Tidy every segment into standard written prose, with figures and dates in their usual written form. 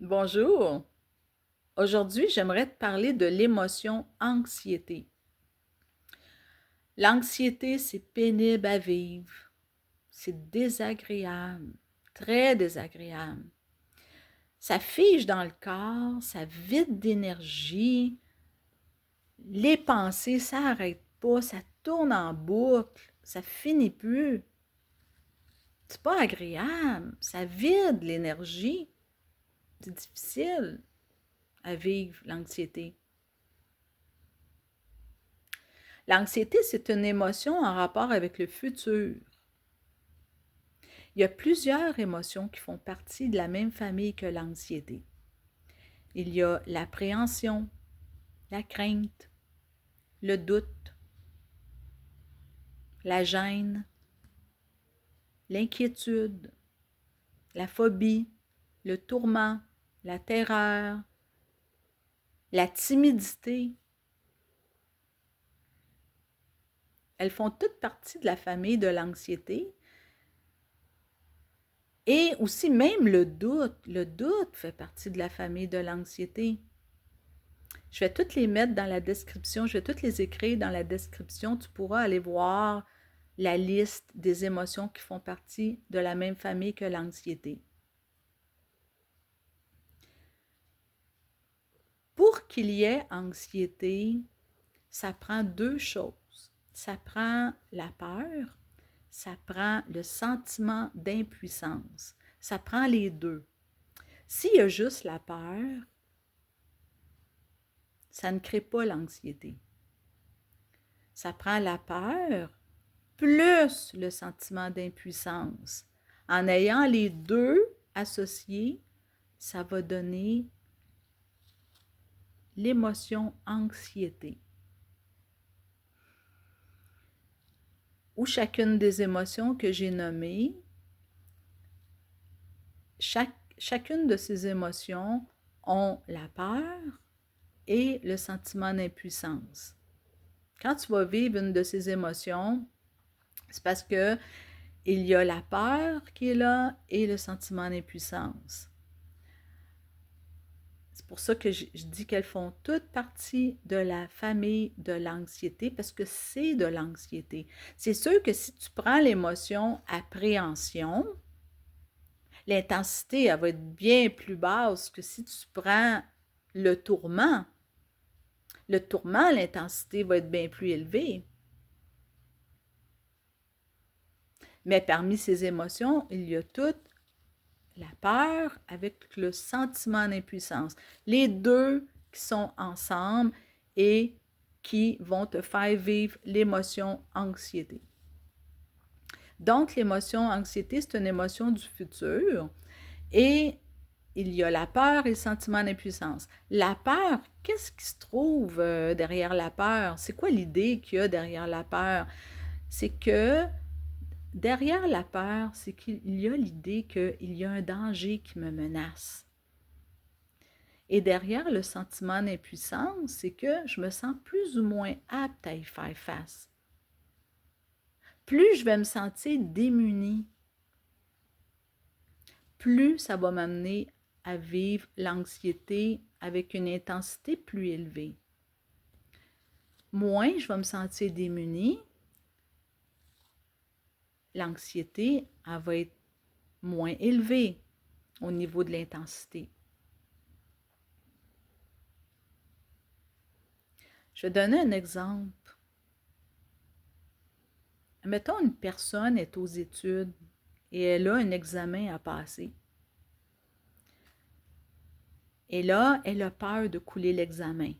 Bonjour. Aujourd'hui, j'aimerais te parler de l'émotion anxiété. L'anxiété, c'est pénible à vivre. C'est désagréable, très désagréable. Ça fige dans le corps, ça vide d'énergie. Les pensées, ça n'arrête pas, ça tourne en boucle, ça finit plus. C'est pas agréable, ça vide l'énergie. C'est difficile à vivre, l'anxiété. L'anxiété, c'est une émotion en rapport avec le futur. Il y a plusieurs émotions qui font partie de la même famille que l'anxiété. Il y a l'appréhension, la crainte, le doute, la gêne, l'inquiétude, la phobie, le tourment, la terreur, la timidité. Elles font toutes partie de la famille de l'anxiété. Et aussi même le doute. Le doute fait partie de la famille de l'anxiété. Je vais toutes les mettre dans la description, je vais toutes les écrire dans la description. Tu pourras aller voir la liste des émotions qui font partie de la même famille que l'anxiété. Pour qu'il y ait anxiété, ça prend deux choses. Ça prend la peur, ça prend le sentiment d'impuissance. Ça prend les deux. S'il y a juste la peur, ça ne crée pas l'anxiété. Ça prend la peur plus le sentiment d'impuissance. En ayant les deux associés, ça va donner l'émotion anxiété. Ou chacune des émotions que j'ai nommées, chacune de ces émotions ont la peur et le sentiment d'impuissance. Quand tu vas vivre une de ces émotions, c'est parce que il y a la peur qui est là et le sentiment d'impuissance. C'est pour ça que je dis qu'elles font toutes partie de la famille de l'anxiété parce que c'est de l'anxiété. C'est sûr que si tu prends l'émotion appréhension, l'intensité, elle va être bien plus basse que si tu prends le tourment. Le tourment, l'intensité va être bien plus élevée. Mais parmi ces émotions, il y a toute la peur avec le sentiment d'impuissance. Les deux qui sont ensemble et qui vont te faire vivre l'émotion anxiété. Donc, l'émotion anxiété, c'est une émotion du futur et il y a la peur et le sentiment d'impuissance. La peur, qu'est-ce qui se trouve derrière la peur? C'est quoi l'idée qu'il y a derrière la peur? C'est que derrière la peur, c'est qu'il y a l'idée qu'il y a un danger qui me menace. Et derrière le sentiment d'impuissance, c'est que je me sens plus ou moins apte à y faire face. Plus je vais me sentir démunie, plus ça va m'amener à vivre l'anxiété avec une intensité plus élevée. Moins je vais me sentir démunie, l'anxiété, elle va être moins élevée au niveau de l'intensité. Je vais donner un exemple. Mettons, une personne est aux études et elle a un examen à passer. Et là, elle a peur de couler l'examen.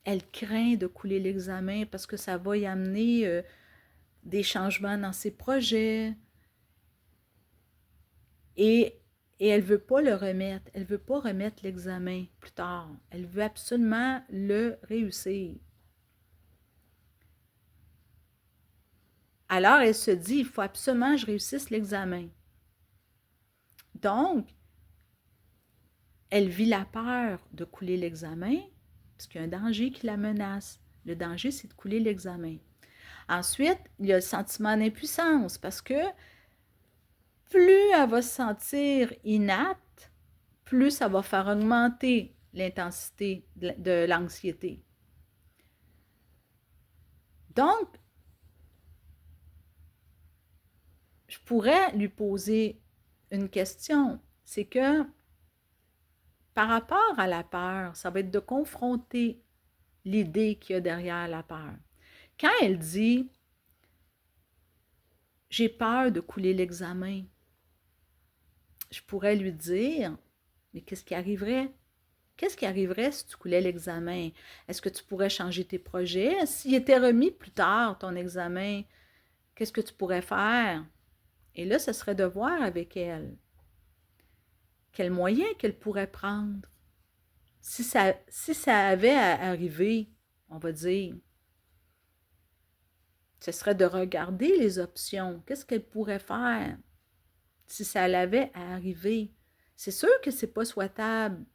Elle craint de couler l'examen parce que ça va y amener des changements dans ses projets. Et elle ne veut pas le remettre. Elle ne veut pas remettre l'examen plus tard. Elle veut absolument le réussir. Alors, elle se dit, il faut absolument que je réussisse l'examen. Donc, elle vit la peur de couler l'examen parce qu'il y a un danger qui la menace. Le danger, c'est de couler l'examen. Ensuite, il y a le sentiment d'impuissance parce que plus elle va se sentir inapte, plus ça va faire augmenter l'intensité de l'anxiété. Donc, je pourrais lui poser une question. C'est que par rapport à la peur, ça va être de confronter l'idée qu'il y a derrière la peur. Quand elle dit « j'ai peur de couler l'examen », je pourrais lui dire « mais qu'est-ce qui arriverait? Qu'est-ce qui arriverait si tu coulais l'examen? Est-ce que tu pourrais changer tes projets? S'il était remis plus tard, ton examen, qu'est-ce que tu pourrais faire? » Et là, ce serait de voir avec elle quels moyens qu'elle pourrait prendre. Si ça avait à arriver, on va dire, ce serait de regarder les options. Qu'est-ce qu'elle pourrait faire si ça l'avait à arriver? C'est sûr que c'est pas souhaitable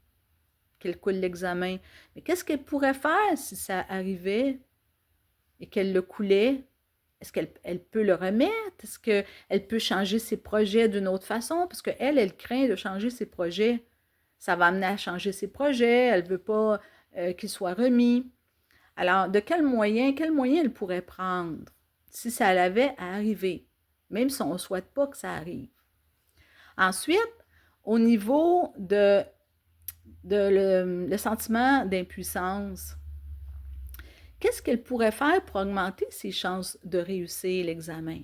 qu'elle coule l'examen, mais qu'est-ce qu'elle pourrait faire si ça arrivait et qu'elle le coulait? Est-ce qu'elle peut le remettre? Est-ce qu'elle peut changer ses projets d'une autre façon? Parce qu'elle, elle craint de changer ses projets. Ça va amener à changer ses projets. Elle ne veut pas qu'ils soient remis. Alors, de quel moyen elle pourrait prendre si ça l'avait à arriver, même si on ne souhaite pas que ça arrive? Ensuite, au niveau de le sentiment d'impuissance, qu'est-ce qu'elle pourrait faire pour augmenter ses chances de réussir l'examen?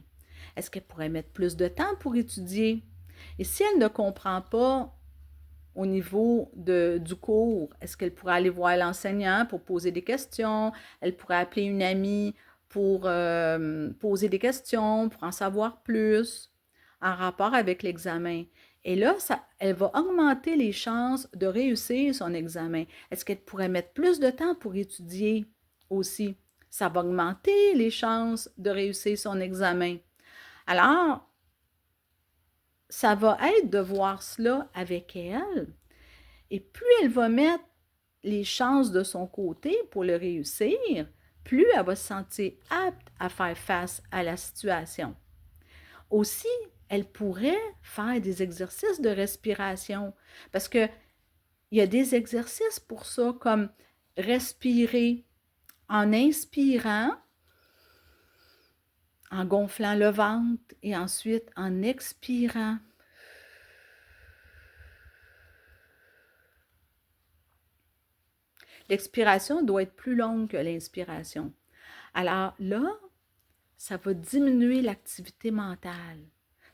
Est-ce qu'elle pourrait mettre plus de temps pour étudier? Et si elle ne comprend pas au niveau du cours, est-ce qu'elle pourrait aller voir l'enseignant pour poser des questions? Elle pourrait appeler une amie pour poser des questions, pour en savoir plus en rapport avec l'examen. Et là, elle va augmenter les chances de réussir son examen. Est-ce qu'elle pourrait mettre plus de temps pour étudier aussi? Ça va augmenter les chances de réussir son examen. Alors, ça va être de voir cela avec elle. Et plus elle va mettre les chances de son côté pour le réussir, plus elle va se sentir apte à faire face à la situation. Aussi, elle pourrait faire des exercices de respiration parce qu'il y a des exercices pour ça, comme respirer en inspirant, en gonflant le ventre et ensuite en expirant. L'expiration doit être plus longue que l'inspiration. Alors là, ça va diminuer l'activité mentale.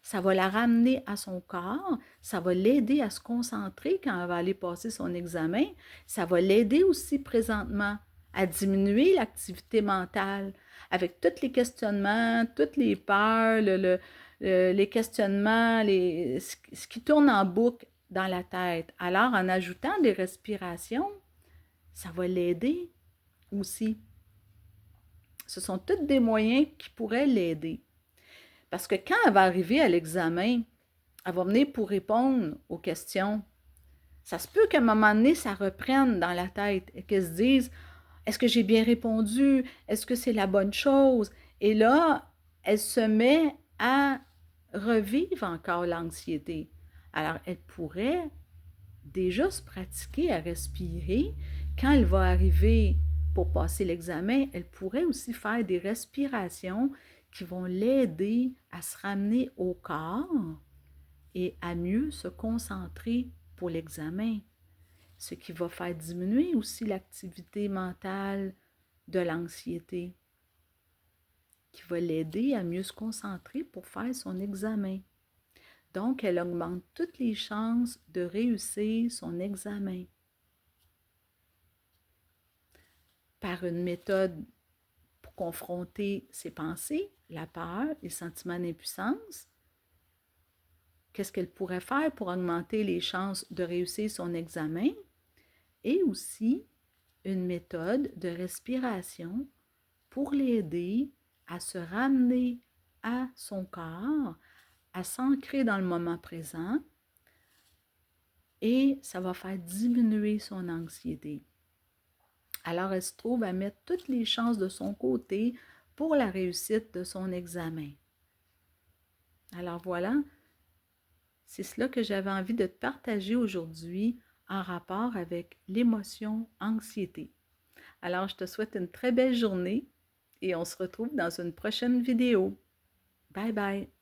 Ça va la ramener à son corps, ça va l'aider à se concentrer quand elle va aller passer son examen. Ça va l'aider aussi présentement à diminuer l'activité mentale avec tous les questionnements, toutes les peurs, les questionnements, ce qui tourne en boucle dans la tête. Alors, en ajoutant des respirations, ça va l'aider aussi. Ce sont tous des moyens qui pourraient l'aider. Parce que quand elle va arriver à l'examen, elle va venir pour répondre aux questions. Ça se peut qu'à un moment donné, ça reprenne dans la tête et qu'elle se dise « Est-ce que j'ai bien répondu? Est-ce que c'est la bonne chose? » Et là, elle se met à revivre encore l'anxiété. Alors, elle pourrait déjà se pratiquer à respirer. Quand elle va arriver pour passer l'examen, elle pourrait aussi faire des respirations qui vont l'aider à se ramener au corps et à mieux se concentrer pour l'examen, ce qui va faire diminuer aussi l'activité mentale de l'anxiété, qui va l'aider à mieux se concentrer pour faire son examen. Donc, elle augmente toutes les chances de réussir son examen. Par une méthode pour confronter ses pensées, la peur, les sentiments d'impuissance. Qu'est-ce qu'elle pourrait faire pour augmenter les chances de réussir son examen? Et aussi une méthode de respiration pour l'aider à se ramener à son corps, à s'ancrer dans le moment présent, et ça va faire diminuer son anxiété. Alors, elle se trouve à mettre toutes les chances de son côté pour la réussite de son examen. Alors voilà, C'est cela que j'avais envie de te partager aujourd'hui en rapport avec l'émotion anxiété. Alors, je te souhaite une très belle journée et on se retrouve dans une prochaine vidéo. Bye bye!